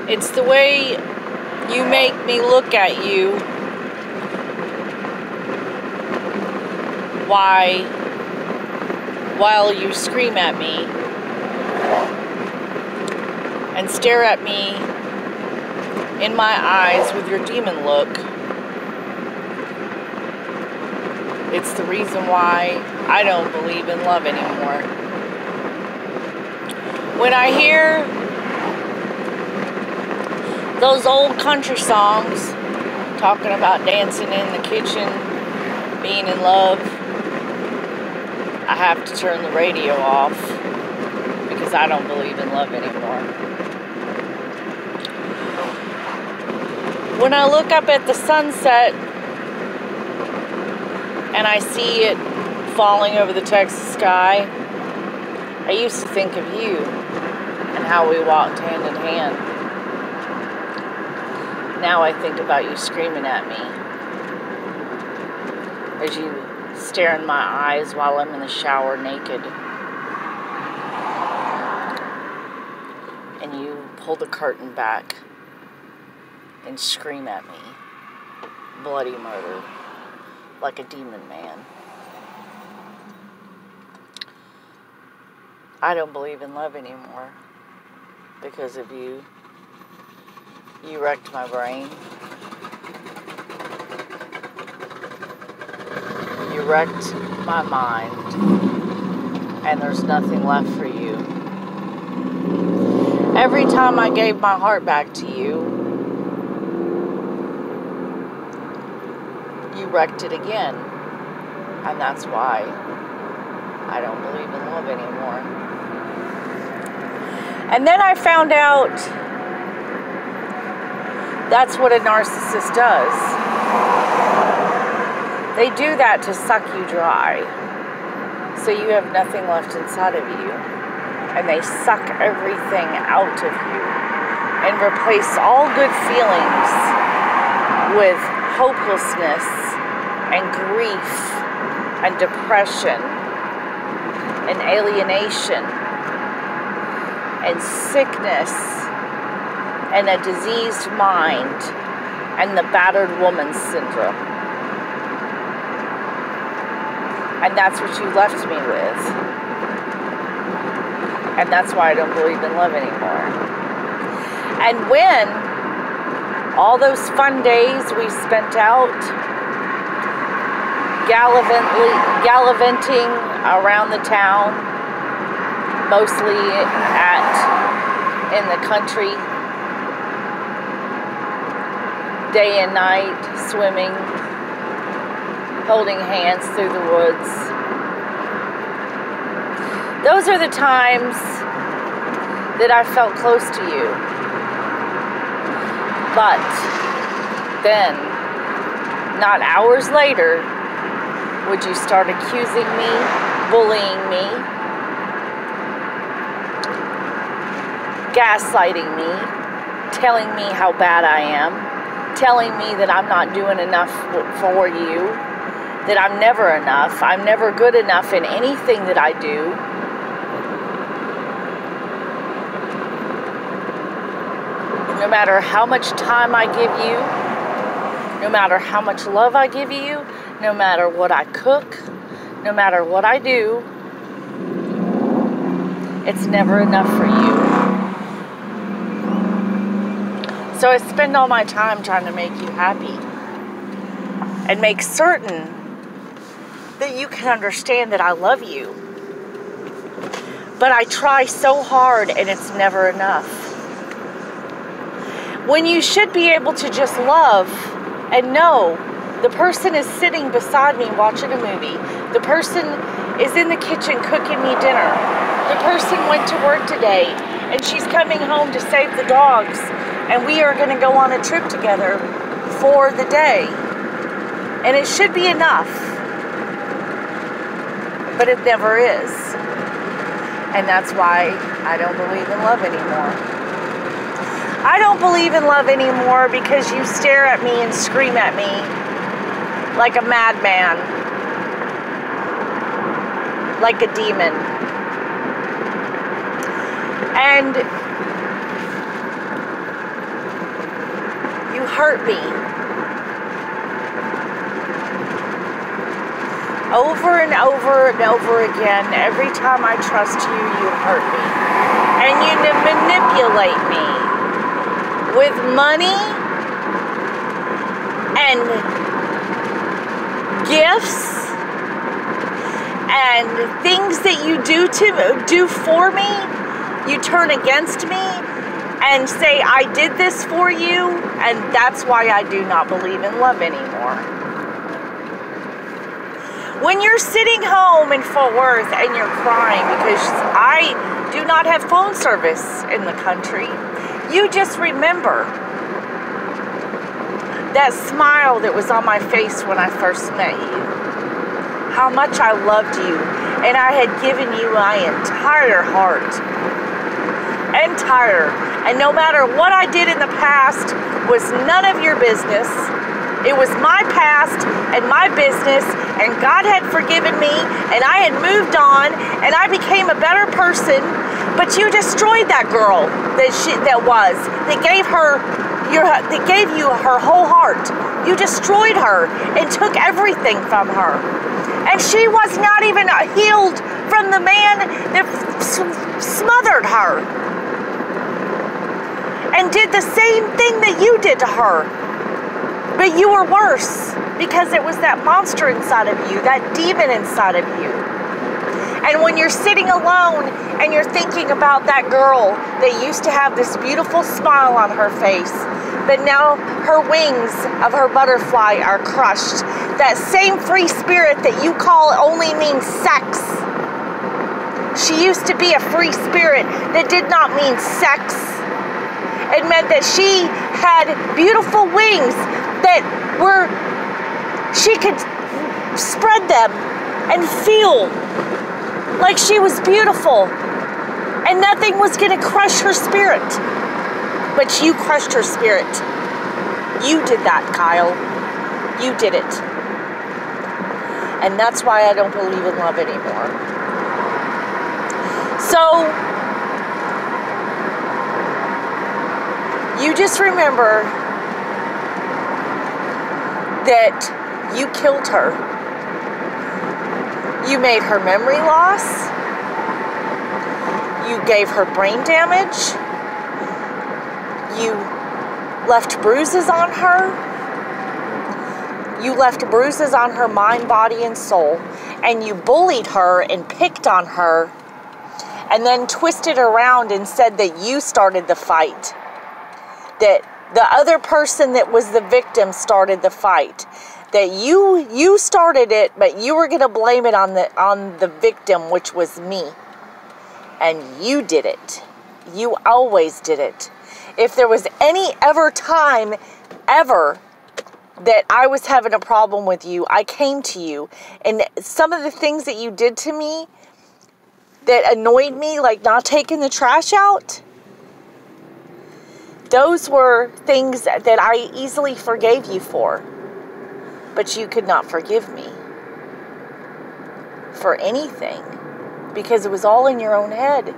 It's the way you make me look at you while you scream at me and stare at me in my eyes with your demon look. It's the reason why I don't believe in love anymore. When I hear those old country songs talking about dancing in the kitchen, being in love, I have to turn the radio off because I don't believe in love anymore. When I look up at the sunset and I see it falling over the Texas sky, I used to think of you and how we walked hand in hand. Now I think about you screaming at me as you stare in my eyes while I'm in the shower naked. And you pull the curtain back and scream at me. Bloody murder. Like a demon man. I don't believe in love anymore because of you. You wrecked my brain. You wrecked my mind. And there's nothing left for you. Every time I gave my heart back to you, you wrecked it again. And that's why I don't believe in love anymore. And then I found out that's what a narcissist does. They do that to suck you dry. So you have nothing left inside of you. And they suck everything out of you. And replace all good feelings with hopelessness and grief and depression and alienation and sickness and a diseased mind and the battered woman syndrome. And that's what you left me with. And that's why I don't believe in love anymore. And when all those fun days we spent out gallivanting around the town, mostly in the country, day and night, swimming, holding hands through the woods. Those are the times that I felt close to you. But then, not hours later, would you start accusing me, bullying me, gaslighting me, telling me how bad I am, telling me that I'm not doing enough for you, that I'm never enough, I'm never good enough in anything that I do. No matter how much time I give you, no matter how much love I give you, no matter what I cook, no matter what I do, it's never enough for you. So I spend all my time trying to make you happy and make certain that you can understand that I love you. But I try so hard and it's never enough. When you should be able to just love and know the person is sitting beside me watching a movie. The person is in the kitchen cooking me dinner. The person went to work today and she's coming home to save the dogs and we are going to go on a trip together for the day. And it should be enough. But it never is. And that's why I don't believe in love anymore. I don't believe in love anymore because you stare at me and scream at me like a madman, like a demon. And You hurt me. Over and over and over again, every time I trust you, you hurt me. And you manipulate me with money and gifts and things that you do for me. You turn against me and say, I did this for you, and that's why I do not believe in love anymore. When you're sitting home in Fort Worth and you're crying because I do not have phone service in the country, you just remember that smile that was on my face when I first met you. How much I loved you, and I had given you my entire heart. Entire. And no matter what I did in the past was none of your business. It was my past and my business, and God had forgiven me, and I had moved on, and I became a better person. But you destroyed that girl that gave you her whole heart. You destroyed her and took everything from her, and she was not even healed from the man that smothered her and did the same thing that you did to her. But you were worse because it was that monster inside of you, that demon inside of you. And when you're sitting alone and you're thinking about that girl that used to have this beautiful smile on her face, but now her wings of her butterfly are crushed. That same free spirit that you call only means sex. She used to be a free spirit that did not mean sex. It meant that she had beautiful wings that she could spread them and feel like she was beautiful, and nothing was going to crush her spirit. But you crushed her spirit. You did that, Kyle. You did it. And that's why I don't believe in love anymore. So you just remember that you killed her. You made her memory loss. You gave her brain damage. You left bruises on her. You left bruises on her mind, body, and soul. And you bullied her and picked on her. And then twisted around and said that you started the fight. That the other person that was the victim started the fight. That you started it, but you were going to blame it on the victim, which was me. And you did it. You always did it. If there was any time ever that I was having a problem with you, I came to you. And some of the things that you did to me that annoyed me, like not taking the trash out, those were things that I easily forgave you for. But you could not forgive me for anything because it was all in your own head.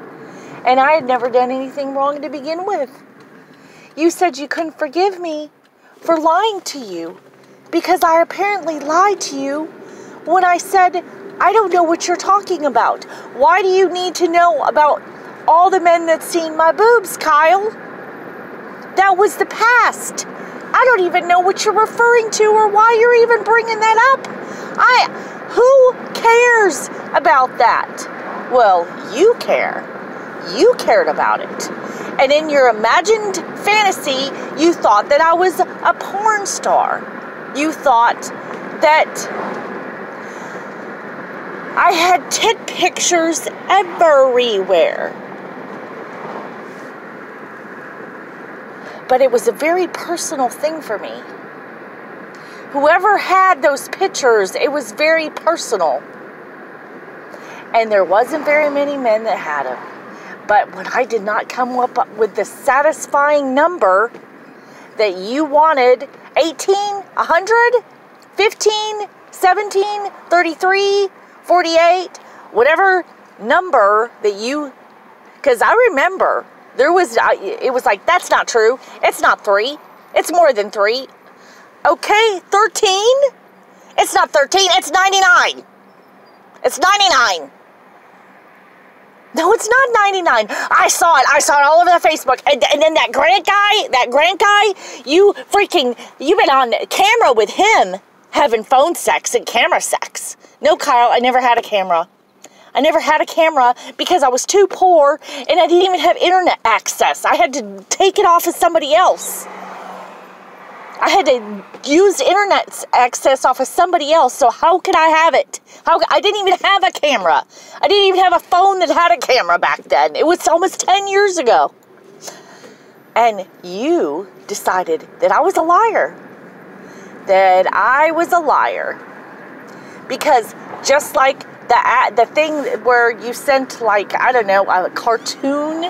And I had never done anything wrong to begin with. You said you couldn't forgive me for lying to you because I apparently lied to you when I said, I don't know what you're talking about. Why do you need to know about all the men that's seen my boobs, Kyle? That was the past. I don't even know what you're referring to or why you're even bringing that up. Who cares about that? Well, you care. You cared about it. And in your imagined fantasy, you thought that I was a porn star. You thought that I had tit pictures everywhere. But it was a very personal thing for me. Whoever had those pictures, it was very personal. And there wasn't very many men that had them. But when I did not come up with the satisfying number that you wanted, 18, 100, 15, 17, 33, 48, whatever number that you, because I remember, it was like, that's not true. It's not 3. It's more than 3. Okay, 13? It's not 13, it's 99. It's 99. No, it's not 99. I saw it all over the Facebook. And then that Grant guy, you've been on camera with him having phone sex and camera sex. No, Kyle, I never had a camera. I never had a camera because I was too poor and I didn't even have internet access. I had to take it off of somebody else. I had to use internet access off of somebody else, so how could I have it? I didn't even have a camera. I didn't even have a phone that had a camera back then. It was almost 10 years ago. And you decided that I was a liar. That I was a liar. Because just like the thing where you sent, like, I don't know, a cartoon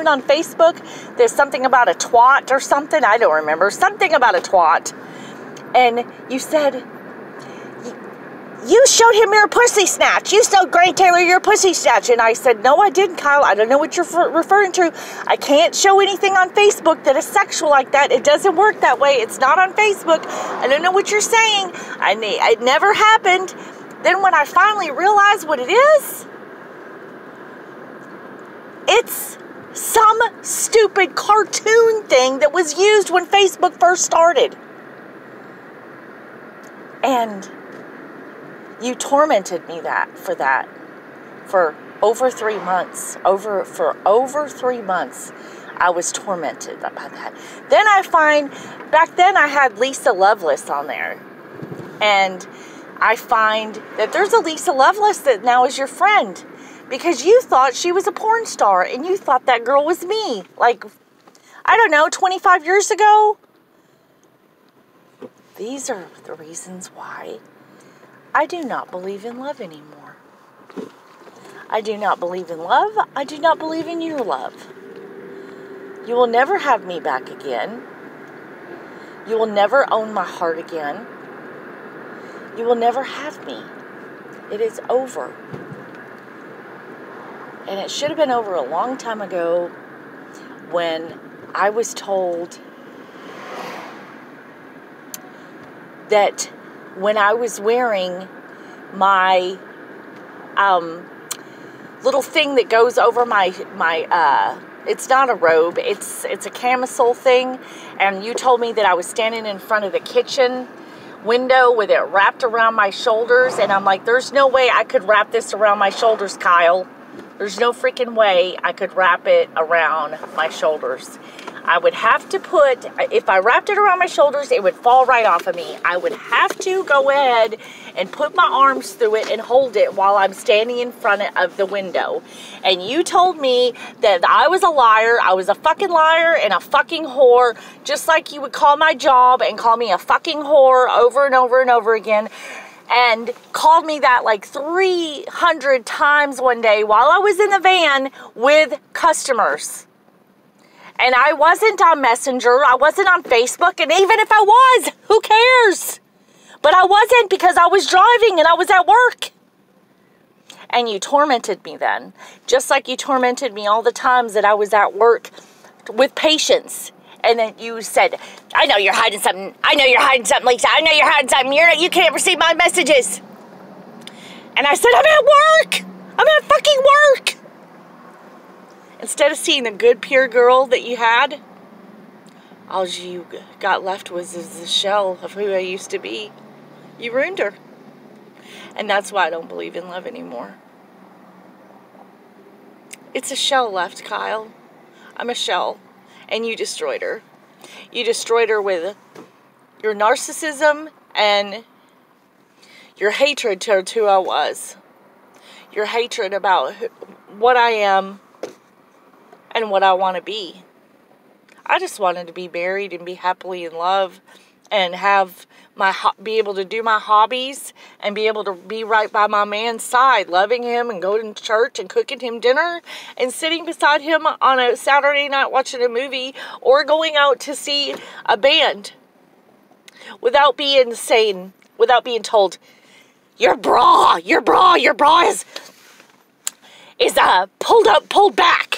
on Facebook. There's something about a twat or something. I don't remember. Something about a twat. And you said, you showed him your pussy snatch. You showed Grant Taylor your pussy snatch. And I said, no, I didn't, Kyle. I don't know what you're referring to. I can't show anything on Facebook that is sexual like that. It doesn't work that way. It's not on Facebook. I don't know what you're saying. It never happened. Then when I finally realized what it is, it's some stupid cartoon thing that was used when Facebook first started. And you tormented me for over 3 months. For over 3 months, I was tormented by that. Then back then I had Lisa Lovelace on there. And I find that there's a Lisa Lovelace that now is your friend. Because you thought she was a porn star and you thought that girl was me. Like, I don't know, 25 years ago? These are the reasons why I do not believe in love anymore. I do not believe in love. I do not believe in your love. You will never have me back again. You will never own my heart again. You will never have me. It is over. And it should have been over a long time ago when I was told that when I was wearing my little thing that goes over my it's not a robe, it's a camisole thing, and you told me that I was standing in front of the kitchen window with it wrapped around my shoulders, and I'm like, there's no way I could wrap this around my shoulders, Kyle. There's no freaking way I could wrap it around my shoulders. I would have to if I wrapped it around my shoulders, it would fall right off of me. I would have to go ahead and put my arms through it and hold it while I'm standing in front of the window. And you told me that I was a liar. I was a fucking liar and a fucking whore, just like you would call my job and call me a fucking whore over and over and over again. And called me that like 300 times one day while I was in the van with customers. And I wasn't on Messenger, I wasn't on Facebook, and even if I was, who cares? But I wasn't because I was driving and I was at work. And you tormented me then, just like you tormented me all the times that I was at work with patients. And then you said, I know you're hiding something. I know you're hiding something, Lisa. I know you're hiding something. You can't receive my messages. And I said, I'm at work. I'm at fucking work. Instead of seeing the good, pure girl that you had, all you got left was the shell of who I used to be. You ruined her. And that's why I don't believe in love anymore. It's a shell left, Kyle. I'm a shell. And you destroyed her. You destroyed her with your narcissism and your hatred towards who I was. Your hatred about what I am and what I want to be. I just wanted to be married and be happily in love and be able to do my hobbies and be able to be right by my man's side, loving him and going to church and cooking him dinner and sitting beside him on a Saturday night watching a movie or going out to see a band without being told, your bra is pulled back.